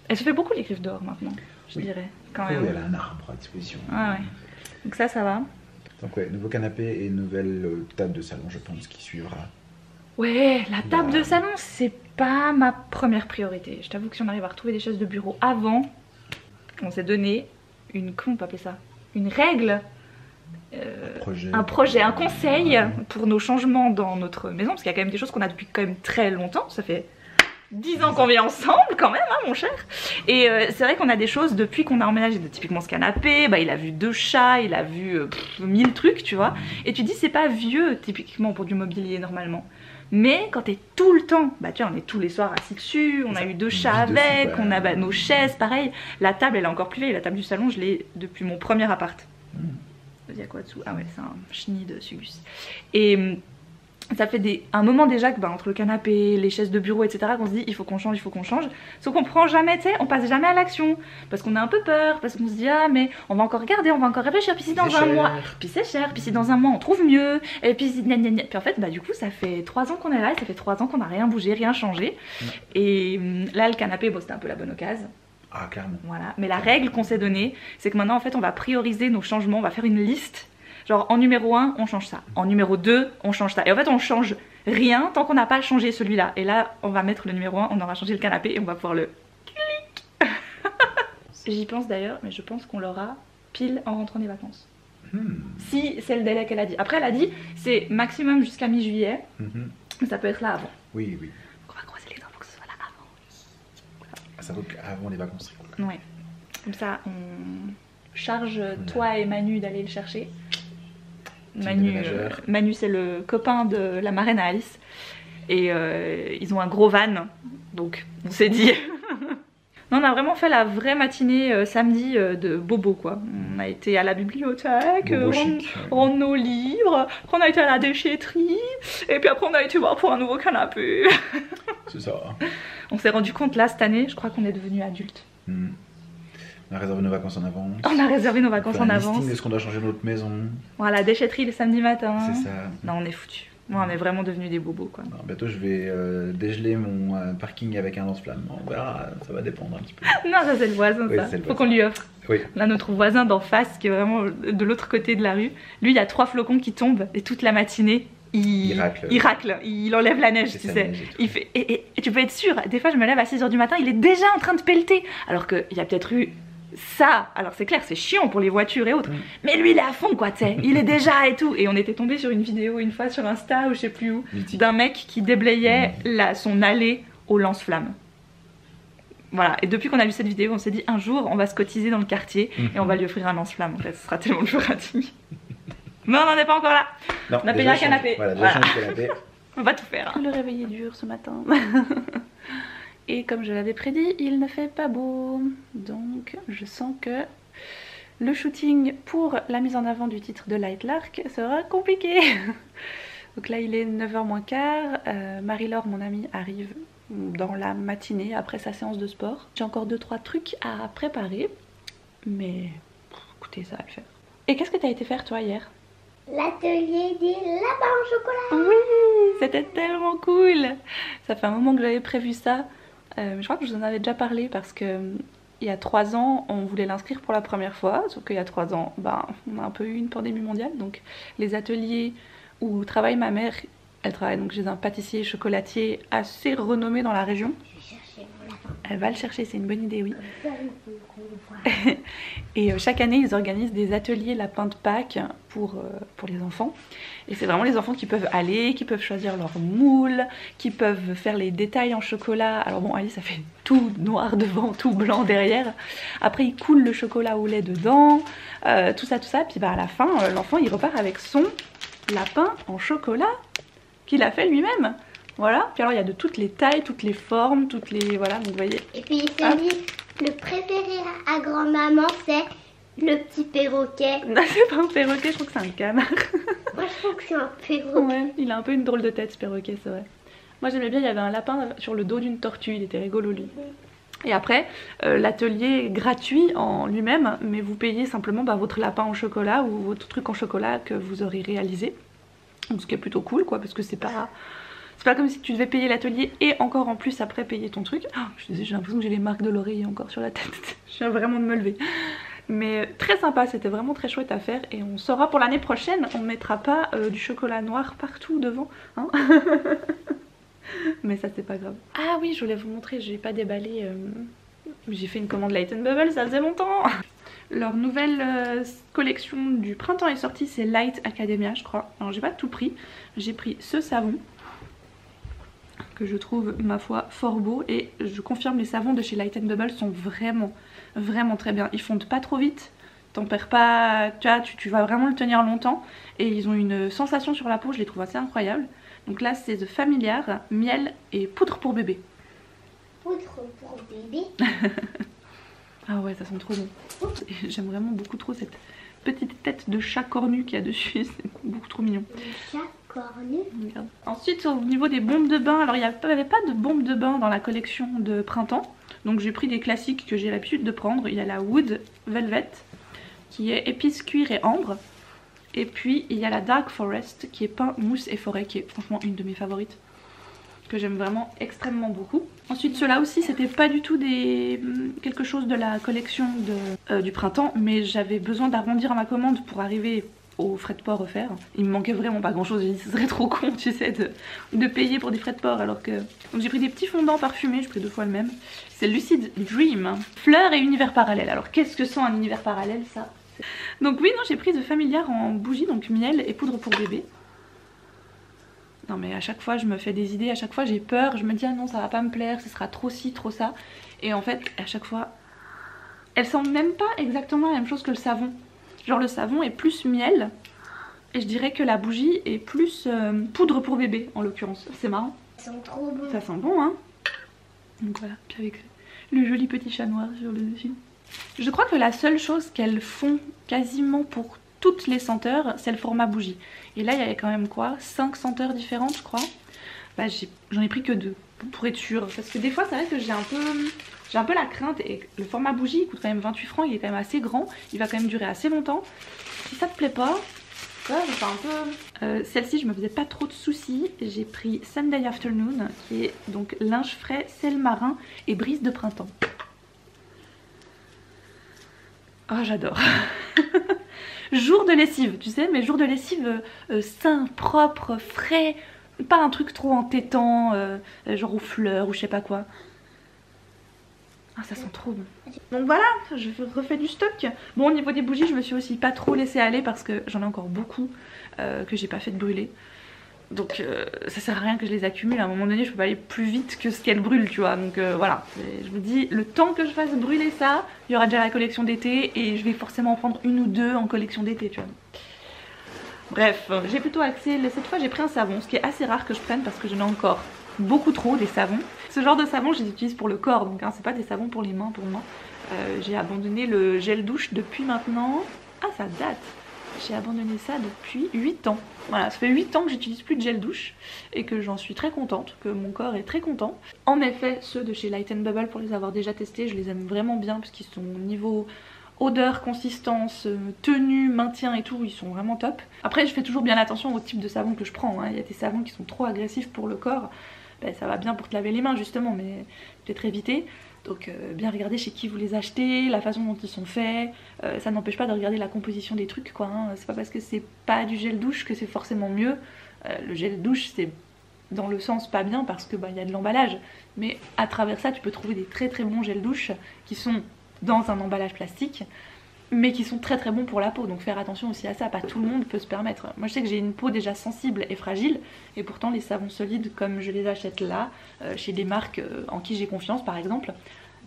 Elle se fait beaucoup les griffes dehors maintenant, je dirais. Quand même. Oui, elle a un arbre à disposition. Ah ouais. Donc ça va. Donc ouais, nouveau canapé et nouvelle table de salon, je pense, qui suivra. Ouais, la table de salon, c'est pas ma première priorité. Je t'avoue que si on arrive à retrouver des chaises de bureau avant, on s'est donné une... Comment on peut appeler ça? Une règle, un projet, un conseil pour nos changements dans notre maison. Parce qu'il y a quand même des choses qu'on a depuis quand même très longtemps. Ça fait 10 ans qu'on vit ensemble quand même, hein, mon cher. Et c'est vrai qu'on a des choses depuis qu'on a emménagé. Typiquement ce canapé, bah, il a vu 2 chats, il a vu 1000 trucs, tu vois. Et tu dis c'est pas vieux typiquement pour du mobilier normalement. Mais quand t'es tout le temps, bah tu vois, on est tous les soirs assis dessus, on a eu 2 chats avec, on a nos chaises, pareil. La table elle est encore plus vieille, la table du salon je l'ai depuis mon premier appart. Il y a quoi dessous? Ah ouais, c'est un chenille de Sugus. Et... ça fait un moment déjà que entre le canapé, les chaises de bureau, etc. qu'on se dit il faut qu'on change, il faut qu'on change. Sauf qu'on prend jamais, tu sais, on passe jamais à l'action. Parce qu'on a un peu peur, parce qu'on se dit ah mais on va encore regarder, on va encore réfléchir. Puis si dans un mois, puis c'est cher, puis si dans un mois on trouve mieux. Et puis si puis en fait bah du coup ça fait 3 ans qu'on est là et ça fait 3 ans qu'on n'a rien bougé, rien changé. Et là le canapé, bon c'était un peu la bonne occasion. Ah clairement. Voilà. Mais la règle qu'on s'est donnée, c'est que maintenant en fait on va prioriser nos changements, on va faire une liste. Genre en numéro 1 on change ça, en numéro 2 on change ça. Et en fait on change rien tant qu'on n'a pas changé celui-là. Et là on va mettre le numéro 1, on aura changé le canapé et on va pouvoir le clic. J'y pense d'ailleurs, mais je pense qu'on l'aura pile en rentrant des vacances. Si c'est le délai qu'elle a dit. Après elle a dit c'est maximum jusqu'à mi-juillet, mais ça peut être là avant. Oui, oui. Donc on va croiser les doigts pour que ce soit là avant. Ah, ça vaut qu'avant les vacances. Ouais. Comme ça on charge toi et Manu d'aller le chercher. Manu c'est le copain de la marraine à Alice et ils ont un gros van donc on s'est dit non, on a vraiment fait la vraie matinée samedi de bobo quoi. On a été à la bibliothèque, rendre nos livres, après on a été à la déchetterie et puis après on a été voir pour un nouveau canapé. C'est ça. On s'est rendu compte là cette année, je crois qu'on est devenus adultes. On a réservé nos vacances en avance. On a réservé nos vacances en avance. Listing de ce qu'on doit changer dans notre maison. Voilà, déchetterie le samedi matin. C'est ça. Non, on est foutus. Moi, on est vraiment devenus des bobos quoi. Alors, bientôt je vais dégeler mon parking avec un lance-flamme. On verra, ça va dépendre un petit peu. Non, ça c'est le voisin, oui, ça. Faut qu'on lui offre. Oui. Là, notre voisin d'en face, qui est vraiment de l'autre côté de la rue, lui, il y a 3 flocons qui tombent et toute la matinée, il racle, il enlève la neige, tu sais. Il fait, et tu peux être sûr, des fois je me lève à 6 h du matin, il est déjà en train de pelleter. Alors qu'il y a peut-être eu ça, alors c'est clair, c'est chiant pour les voitures et autres, mais lui il est à fond quoi, tu sais, il est déjà et tout. Et on était tombé sur une vidéo une fois sur Insta ou je sais plus où, d'un mec qui déblayait son allée au lance-flamme. Voilà, et depuis qu'on a vu cette vidéo, on s'est dit un jour on va se cotiser dans le quartier et on va lui offrir un lance-flamme, en fait, ce sera tellement plus pratique. Mais on n'en est pas encore là. Non, on a payé un canapé. Voilà. Canapé. On va tout faire. Le réveil est dur ce matin. Et comme je l'avais prédit, il ne fait pas beau. Donc je sens que le shooting pour la mise en avant du titre de Light Lark sera compliqué. Donc là il est 9h moins quart. Marie-Laure, mon amie, arrive dans la matinée après sa séance de sport. J'ai encore 2-3 trucs à préparer. Mais écoutez, ça va le faire. Et qu'est-ce que tu as été faire toi hier? L'atelier des lapins au chocolat. Oui, c'était tellement cool. Ça fait un moment que j'avais prévu ça. Je crois que je vous en avais déjà parlé parce que il y a 3 ans on voulait l'inscrire pour la première fois, sauf qu'il y a 3 ans on a un peu eu une pandémie mondiale, donc les ateliers où travaille ma mère, elle travaille donc chez un pâtissier chocolatier assez renommé dans la région. Elle va le chercher, c'est une bonne idée, oui. Et chaque année, ils organisent des ateliers lapin de Pâques pour les enfants. Et c'est vraiment les enfants qui peuvent aller, qui peuvent choisir leur moule, qui peuvent faire les détails en chocolat. Alors bon, Alice, ça fait tout noir devant, tout blanc derrière. Après, ils coulent le chocolat au lait dedans, tout ça. Puis bah, à la fin, l'enfant, il repart avec son lapin en chocolat qu'il a fait lui-même. Voilà, puis alors il y a de toutes les tailles, toutes les formes, toutes les... Voilà, donc vous voyez. Et puis celui, le préféré à grand-maman, c'est le petit perroquet. Non, c'est pas un perroquet, je crois que c'est un canard. Moi je trouve que c'est un perroquet. Ouais, il a un peu une drôle de tête ce perroquet, c'est vrai. Moi j'aimais bien, il y avait un lapin sur le dos d'une tortue, il était rigolo lui. Et après, l'atelier est gratuit en lui-même, mais vous payez simplement votre lapin en chocolat ou votre truc en chocolat que vous aurez réalisé. Donc, ce qui est plutôt cool quoi, parce que c'est pas comme si tu devais payer l'atelier et encore en plus après payer ton truc. Oh, j'ai l'impression que j'ai les marques de l'oreiller encore sur la tête. Je viens vraiment de me lever. Mais très sympa, c'était vraiment très chouette à faire. Et on saura pour l'année prochaine, on ne mettra pas du chocolat noir partout devant. Hein. Mais ça c'est pas grave. Ah oui, je voulais vous montrer, j'ai pas déballé. J'ai fait une commande Light Bubble, ça faisait longtemps. Leur nouvelle collection du printemps est sortie, c'est Light Academia je crois. Alors j'ai pas tout pris, j'ai pris ce savon que je trouve ma foi fort beau et je confirme les savons de chez Light Bubble sont vraiment très bien. Ils fondent pas trop vite, t'en perds pas, tu vas vraiment le tenir longtemps et ils ont une sensation sur la peau, je les trouve assez incroyables. Donc là c'est The Familiar, miel et poudre pour bébé. Poudre pour bébé. Ah ouais, ça sent trop bon. J'aime vraiment beaucoup trop cette petite tête de chat cornu qu'il y a dessus, c'est beaucoup trop mignon. Le chat cornu. Regarde. Ensuite au niveau des bombes de bain, alors il n'y avait pas de bombes de bain dans la collection de printemps. Donc j'ai pris des classiques que j'ai l'habitude de prendre. Il y a la Wood Velvet qui est épice, cuir et ambre. Et puis il y a la Dark Forest qui est pin, mousse et forêt qui est franchement une de mes favorites. Que j'aime vraiment extrêmement beaucoup. Ensuite ceux-là aussi c'était pas du tout quelque chose de la collection du printemps, mais j'avais besoin d'arrondir ma commande pour arriver aux frais de port offerts. Il me manquait vraiment pas grand chose, j'ai dit ce serait trop con tu sais de payer pour des frais de port alors que... Donc j'ai pris des petits fondants parfumés, j'ai pris 2 fois le même. C'est Lucid Dream, fleurs et univers parallèle. Alors qu'est-ce que c'est un univers parallèle ça? Donc oui non j'ai pris The Familiar en bougie, donc miel et poudre pour bébé. Non mais à chaque fois je me fais des idées, à chaque fois j'ai peur, je me dis ah non ça va pas me plaire, ce sera trop ci, trop ça. Et en fait à chaque fois, elles sentent même pas exactement la même chose que le savon. Genre le savon est plus miel et je dirais que la bougie est plus poudre pour bébé en l'occurrence. C'est marrant. Ça sent trop bon. Ça sent bon hein. Donc voilà, puis avec le joli petit chat noir sur le dessus. Je crois que la seule chose qu'elles font quasiment pour toutes les senteurs, c'est le format bougie. Et là il y avait quand même quoi, 5 senteurs différentes je crois. Bah j'en ai pris que 2 pour être sûre. Parce que des fois c'est vrai que j'ai un peu la crainte. Et le format bougie il coûte quand même 28 francs, il est quand même assez grand. Il va quand même durer assez longtemps. Si ça te plaît pas, ça je fais un peu... Celle-ci je me faisais pas trop de soucis. J'ai pris Sunday Afternoon qui est donc linge frais, sel marin et brise de printemps. Oh j'adore. Jour de lessive, tu sais, mais jour de lessive sain, propre, frais, pas un truc trop entêtant, genre aux fleurs ou je sais pas quoi. Ah ça sent trop bon. Donc voilà, je refais du stock. Bon au niveau des bougies je me suis aussi pas trop laissée aller parce que j'en ai encore beaucoup que j'ai pas fait de brûler. Donc ça sert à rien que je les accumule, à un moment donné je peux pas aller plus vite que ce qu'elles brûlent tu vois. Donc voilà, je me dis le temps que je fasse brûler ça, il y aura déjà la collection d'été et je vais forcément en prendre 1 ou 2 en collection d'été tu vois. Bref, j'ai plutôt axé, cette fois j'ai pris un savon, ce qui est assez rare que je prenne parce que j'en ai encore beaucoup trop des savons. Ce genre de savon je les utilise pour le corps donc hein, c'est pas des savons pour les mains pour moi. J'ai abandonné le gel douche depuis maintenant, ah ça date. J'ai abandonné ça depuis 8 ans. Voilà, ça fait 8 ans que j'utilise plus de gel douche et que j'en suis très contente, que mon corps est très content. En effet, ceux de chez Light Bubble, pour les avoir déjà testés, je les aime vraiment bien parce qu'ils sont au niveau odeur, consistance, tenue, maintien et tout, ils sont vraiment top. Après, je fais toujours bien attention au type de savon que je prends. Hein. Il y a des savons qui sont trop agressifs pour le corps. Ben, ça va bien pour te laver les mains justement, mais peut-être éviter. Donc bien regarder chez qui vous les achetez, la façon dont ils sont faits, ça n'empêche pas de regarder la composition des trucs quoi, hein. C'est pas parce que c'est pas du gel douche que c'est forcément mieux, le gel douche c'est dans le sens pas bien parce que y a de l'emballage, mais à travers ça tu peux trouver des très très bons gels douche qui sont dans un emballage plastique mais qui sont très très bons pour la peau, donc faire attention aussi à ça, pas tout le monde peut se permettre. Moi je sais que j'ai une peau déjà sensible et fragile, et pourtant les savons solides comme je les achète là, chez des marques en qui j'ai confiance par exemple.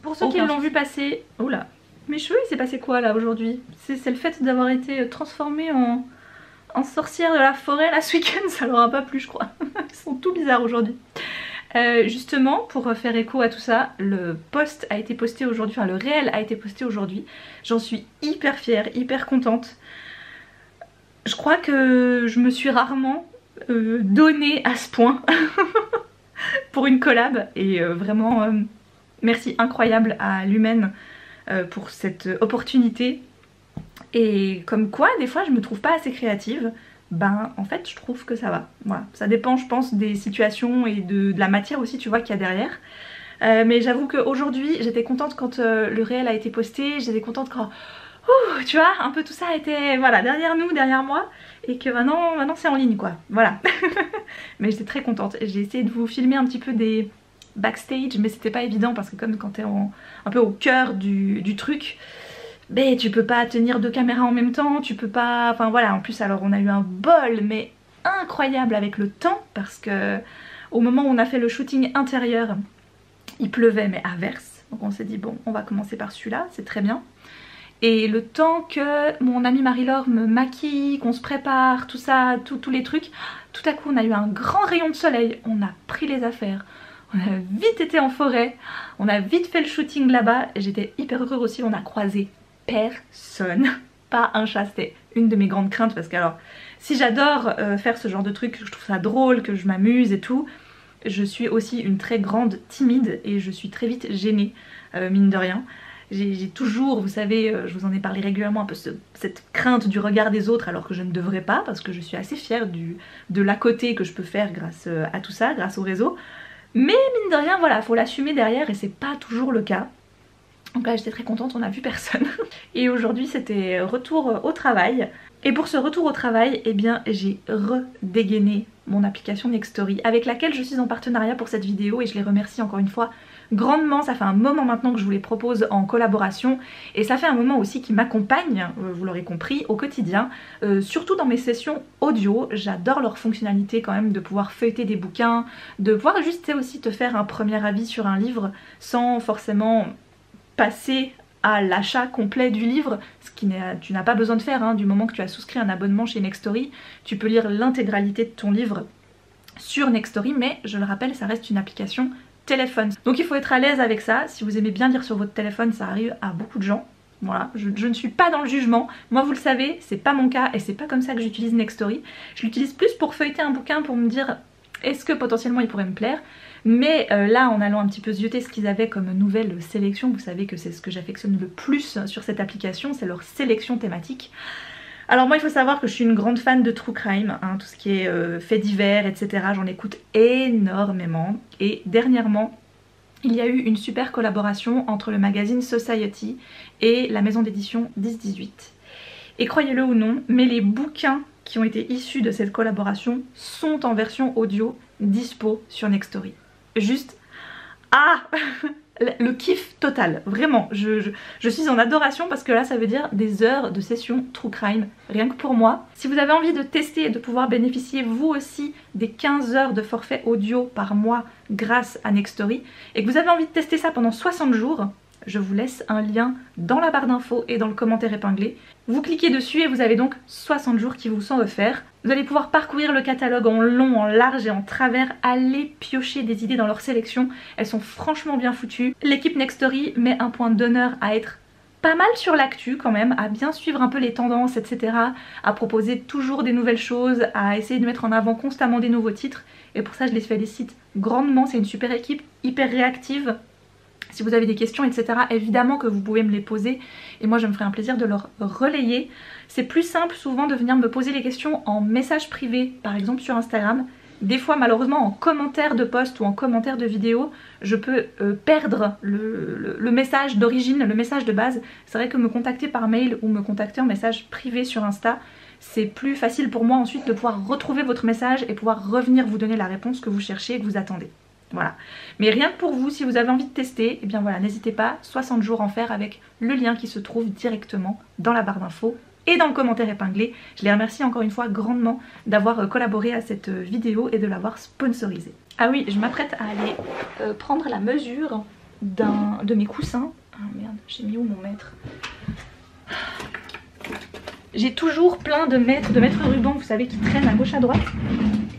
Pour ceux qui l'ont vu passer... Oula, mes cheveux il s'est passé quoi là aujourd'hui? C'est le fait d'avoir été transformée en sorcière de la forêt là ce week-end, ça leur a pas plu je crois. Ils sont tout bizarres aujourd'hui. Justement, pour faire écho à tout ça, le post a été posté aujourd'hui, enfin le réel a été posté aujourd'hui. J'en suis hyper fière, hyper contente. Je crois que je me suis rarement donnée à ce point pour une collab. Et vraiment, merci incroyable à Lumen pour cette opportunité. Et comme quoi, des fois, je me trouve pas assez créative. En fait je trouve que ça va, voilà, ça dépend je pense des situations et de la matière aussi tu vois qu'il y a derrière, mais j'avoue qu'aujourd'hui j'étais contente quand le réel a été posté, j'étais contente quand tu vois un peu tout ça était voilà derrière nous, derrière moi, et que maintenant c'est en ligne quoi, voilà. Mais j'étais très contente, j'ai essayé de vous filmer un petit peu des backstage mais c'était pas évident parce que comme quand t'es un peu au cœur du truc, mais tu peux pas tenir 2 caméras en même temps, tu peux pas... Enfin voilà, en plus alors on a eu un bol mais incroyable avec le temps parce que au moment où on a fait le shooting intérieur, il pleuvait mais à verse. Donc on s'est dit bon, on va commencer par celui-là, c'est très bien. Et le temps que mon amie Marie-Laure me maquille, qu'on se prépare, tout ça, tous les trucs, tout à coup on a eu un grand rayon de soleil, on a pris les affaires. On a vite été en forêt, on a vite fait le shooting là-bas, j'étais hyper heureuse aussi, on a croisé personne, pas un chat, c'était une de mes grandes craintes parce que alors si j'adore faire ce genre de truc, je trouve ça drôle, que je m'amuse et tout, je suis aussi une très grande timide et je suis très vite gênée, mine de rien. J'ai toujours, vous savez, je vous en ai parlé régulièrement, un peu cette crainte du regard des autres alors que je ne devrais pas parce que je suis assez fière de l'à côté que je peux faire grâce à tout ça, grâce au réseau. Mais mine de rien, voilà, faut l'assumer derrière et c'est pas toujours le cas. Donc là j'étais très contente, on n'a vu personne. Et aujourd'hui c'était retour au travail. Et pour ce retour au travail, eh bien j'ai redégainé mon application Nextory avec laquelle je suis en partenariat pour cette vidéo et je les remercie encore une fois grandement. Ça fait un moment maintenant que je vous les propose en collaboration et ça fait un moment aussi qui m'accompagne, vous l'aurez compris, au quotidien, surtout dans mes sessions audio. J'adore leur fonctionnalité quand même de pouvoir feuilleter des bouquins, de pouvoir juste aussi te faire un premier avis sur un livre sans forcément passer à l'achat complet du livre, ce qui tu n'as pas besoin de faire, hein. Du moment que tu as souscrit un abonnement chez Nextory, tu peux lire l'intégralité de ton livre sur Nextory, mais je le rappelle, ça reste une application téléphone. Donc il faut être à l'aise avec ça. Si vous aimez bien lire sur votre téléphone, ça arrive à beaucoup de gens. Voilà, je ne suis pas dans le jugement. Moi vous le savez, c'est pas mon cas et c'est pas comme ça que j'utilise Nextory. Je l'utilise plus pour feuilleter un bouquin, pour me dire est-ce que potentiellement il pourrait me plaire. Mais là en allant un petit peu zioter ce qu'ils avaient comme nouvelle sélection, vous savez que c'est ce que j'affectionne le plus sur cette application, c'est leur sélection thématique. Alors moi il faut savoir que je suis une grande fan de true crime, hein, tout ce qui est faits divers, etc. J'en écoute énormément. Et dernièrement il y a eu une super collaboration entre le magazine Society et la maison d'édition 10-18. Et croyez-le ou non, mais les bouquins qui ont été issus de cette collaboration sont en version audio dispo sur Nextory. Juste, le kiff total, vraiment, je suis en adoration parce que là ça veut dire des heures de session true crime, rien que pour moi. Si vous avez envie de tester et de pouvoir bénéficier vous aussi des 15 heures de forfait audio par mois grâce à Nextory, et que vous avez envie de tester ça pendant 60 jours, je vous laisse un lien dans la barre d'infos et dans le commentaire épinglé. Vous cliquez dessus et vous avez donc 60 jours qui vous sont offerts. Vous allez pouvoir parcourir le catalogue en long, en large et en travers, aller piocher des idées dans leur sélection. Elles sont franchement bien foutues. L'équipe Nextory met un point d'honneur à être pas mal sur l'actu quand même, à bien suivre un peu les tendances, etc. À proposer toujours des nouvelles choses, à essayer de mettre en avant constamment des nouveaux titres. Et pour ça je les félicite grandement, c'est une super équipe, hyper réactive. Si vous avez des questions, etc., évidemment que vous pouvez me les poser et moi je me ferai un plaisir de leur relayer. C'est plus simple souvent de venir me poser les questions en message privé, par exemple sur Instagram. Des fois malheureusement en commentaire de post ou en commentaire de vidéo, je peux perdre le message d'origine, le message de base. C'est vrai que me contacter par mail ou me contacter en message privé sur Insta, c'est plus facile pour moi ensuite de pouvoir retrouver votre message et pouvoir revenir vous donner la réponse que vous cherchez et que vous attendez. Voilà. Mais rien que pour vous, si vous avez envie de tester, eh bien voilà, n'hésitez pas, 60 jours en faire avec le lien qui se trouve directement dans la barre d'infos et dans le commentaire épinglé. Je les remercie encore une fois grandement d'avoir collaboré à cette vidéo et de l'avoir sponsorisée. Ah oui, je m'apprête à aller prendre la mesure de mes coussins. Ah merde, j'ai mis où mon mètre? J'ai toujours plein de mètres rubans, vous savez, qui traînent à gauche à droite.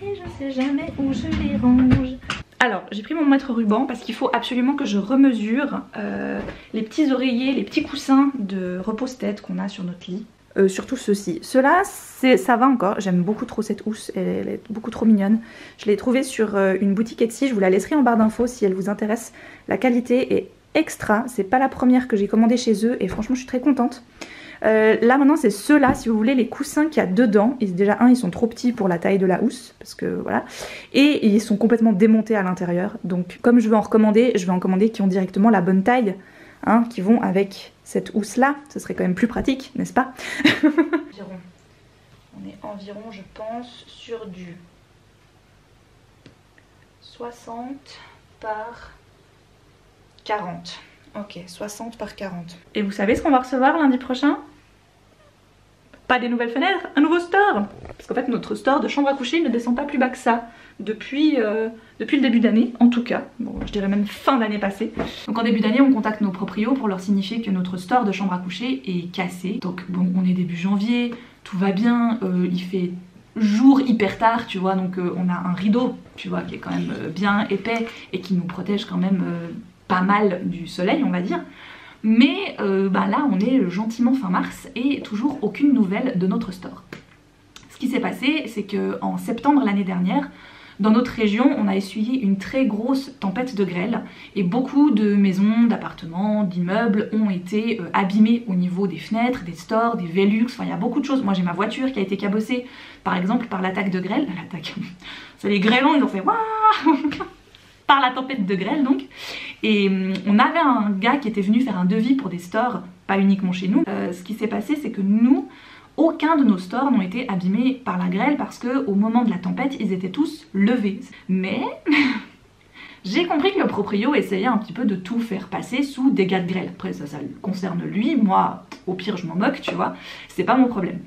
Et je sais jamais où je les range. Alors, j'ai pris mon mètre ruban parce qu'il faut absolument que je remesure les petits oreillers, les petits coussins de repose-tête qu'on a sur notre lit. Surtout ceux-ci. Ceux-là, ça va encore. J'aime beaucoup trop cette housse, elle est beaucoup trop mignonne. Je l'ai trouvée sur une boutique Etsy, je vous la laisserai en barre d'infos si elle vous intéresse. La qualité est extra, c'est pas la première que j'ai commandée chez eux et franchement je suis très contente. Là maintenant c'est ceux-là, si vous voulez, les coussins qu'il y a dedans. Et déjà ils sont trop petits pour la taille de la housse, parce que voilà. Et ils sont complètement démontés à l'intérieur. Donc comme je vais en commander qui ont directement la bonne taille, hein, qui vont avec cette housse-là. Ce serait quand même plus pratique, n'est-ce pas? On est environ, je pense, sur du 60 par 40. Ok, 60 par 40. Et vous savez ce qu'on va recevoir lundi prochain? Pas des nouvelles fenêtres, un nouveau store. Parce qu'en fait notre store de chambre à coucher ne descend pas plus bas que ça depuis le début d'année, en tout cas. Bon, je dirais même fin d'année passée. Donc en début d'année on contacte nos proprios pour leur signifier que notre store de chambre à coucher est cassé. Donc bon, on est début janvier, tout va bien, il fait jour hyper tard, tu vois, donc on a un rideau, tu vois, qui est quand même bien épais et qui nous protège quand même pas mal du soleil, on va dire. Mais là on est gentiment fin mars et toujours aucune nouvelle de notre store. Ce qui s'est passé, c'est que en septembre l'année dernière, dans notre région, on a essuyé une très grosse tempête de grêle et beaucoup de maisons, d'appartements, d'immeubles ont été abîmés au niveau des fenêtres, des stores, des Velux, enfin il y a beaucoup de choses. Moi j'ai ma voiture qui a été cabossée par exemple par l'attaque de grêle, c'est les grêlons, ils ont fait waouh par la tempête de grêle donc. Et on avait un gars qui était venu faire un devis pour des stores, pas uniquement chez nous. Ce qui s'est passé, c'est que nous, aucun de nos stores n'ont été abîmés par la grêle parce que au moment de la tempête, ils étaient tous levés. Mais j'ai compris que le proprio essayait un petit peu de tout faire passer sous dégâts de grêle. Après ça le concerne lui, moi au pire je m'en moque, tu vois, c'est pas mon problème.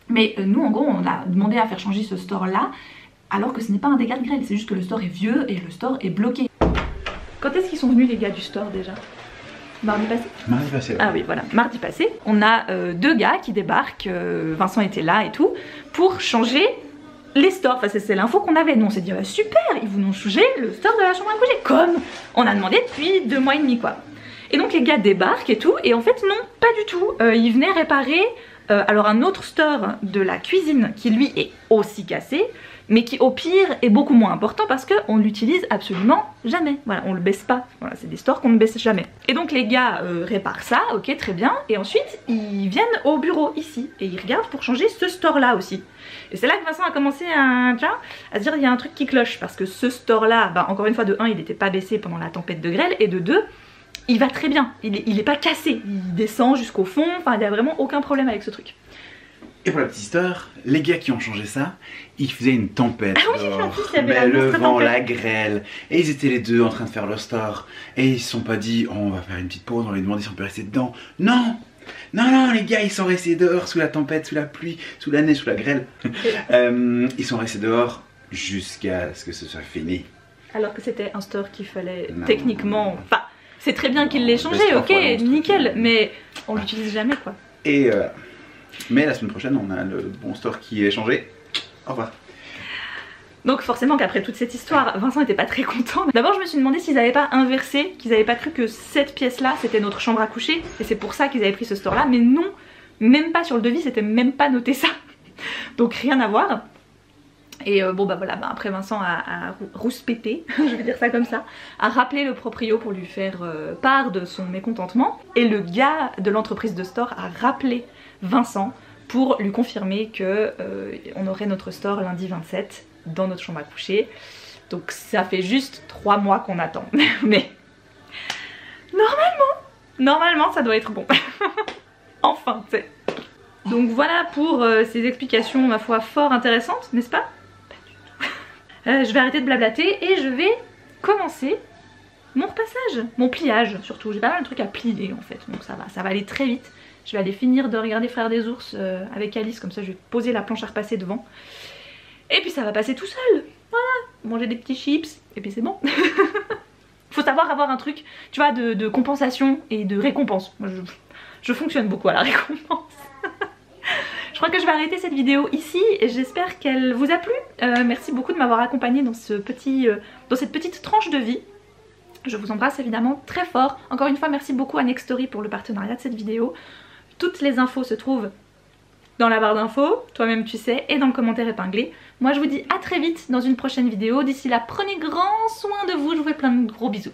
Mais nous en gros on a demandé à faire changer ce store là, alors que ce n'est pas un dégât de grêle, c'est juste que le store est vieux et le store est bloqué. Quand est-ce qu'ils sont venus les gars du store déjà? Mardi passé? Mardi passé, ouais. Ah oui, voilà, mardi passé. On a deux gars qui débarquent, Vincent était là et tout, pour changer les stores. Enfin, c'est l'info qu'on avait. Nous, on s'est dit, super, ils vont nous changer le store de la chambre à coucher, comme on a demandé depuis 2 mois et demi, quoi. Et donc, les gars débarquent et tout, et en fait, non, pas du tout. Ils venaient réparer alors un autre store de la cuisine qui, lui, est aussi cassé, mais qui au pire est beaucoup moins important parce qu'on l'utilise absolument jamais. Voilà, on le baisse pas. Voilà, c'est des stores qu'on ne baisse jamais. Et donc les gars réparent ça, ok, très bien. Et ensuite, ils viennent au bureau ici et ils regardent pour changer ce store là aussi. Et c'est là que Vincent a commencé à se dire il y a un truc qui cloche parce que ce store là, encore une fois, de 1, il n'était pas baissé pendant la tempête de grêle, et de 2, il va très bien. Il est pas cassé. Il descend jusqu'au fond. Enfin, il n'y a vraiment aucun problème avec ce truc. Et pour la petite histoire, les gars qui ont changé ça, ils faisaient une tempête. Ah oui, en plus, il y avait le vent, la grêle. Et ils étaient les deux en train de faire leur store. Et ils se sont pas dit, oh, on va faire une petite pause, on va lui demander si on peut rester dedans. Non! Non, non, les gars, ils sont restés dehors sous la tempête, sous la pluie, sous la neige, sous la grêle. Ils sont restés dehors jusqu'à ce que ce soit fini. Alors que c'était un store qu'il fallait techniquement... Enfin, c'est très bien qu'il l'ait changé, ok, nickel, mais on l'utilise jamais, quoi. Et mais la semaine prochaine, on a le bon store qui est changé. Au revoir. Donc forcément qu'après toute cette histoire, Vincent n'était pas très content. D'abord je me suis demandé s'ils n'avaient pas inversé, qu'ils n'avaient pas cru que cette pièce là c'était notre chambre à coucher, et c'est pour ça qu'ils avaient pris ce store là, mais non, même pas sur le devis, c'était même pas noté ça. Donc rien à voir. Et voilà, après Vincent a rouspété, je vais dire ça comme ça, a rappelé le proprio pour lui faire part de son mécontentement, et le gars de l'entreprise de store a rappelé Vincent pour lui confirmer que on aurait notre store lundi 27 dans notre chambre à coucher. Donc ça fait juste 3 mois qu'on attend. Mais normalement ça doit être bon. Enfin, tu sais. Donc voilà pour ces explications, ma foi, fort intéressantes, n'est-ce pas? Pas du tout. Je vais arrêter de blablater et je vais commencer mon repassage, mon pliage surtout. J'ai pas mal de trucs à plier en fait, donc ça va aller très vite. Je vais aller finir de regarder Frères des ours avec Alice, comme ça je vais poser la planche à repasser devant. Et puis ça va passer tout seul, voilà. Manger des petits chips, et puis c'est bon. Faut savoir avoir un truc, tu vois, de compensation et de récompense. Moi je fonctionne beaucoup à la récompense. Je crois que je vais arrêter cette vidéo ici, j'espère qu'elle vous a plu. Merci beaucoup de m'avoir accompagnée dans cette petite tranche de vie. Je vous embrasse évidemment très fort. Encore une fois, merci beaucoup à Nextory pour le partenariat de cette vidéo. Toutes les infos se trouvent dans la barre d'infos, toi-même tu sais, et dans le commentaire épinglé. Moi je vous dis à très vite dans une prochaine vidéo. D'ici là, prenez grand soin de vous, je vous fais plein de gros bisous.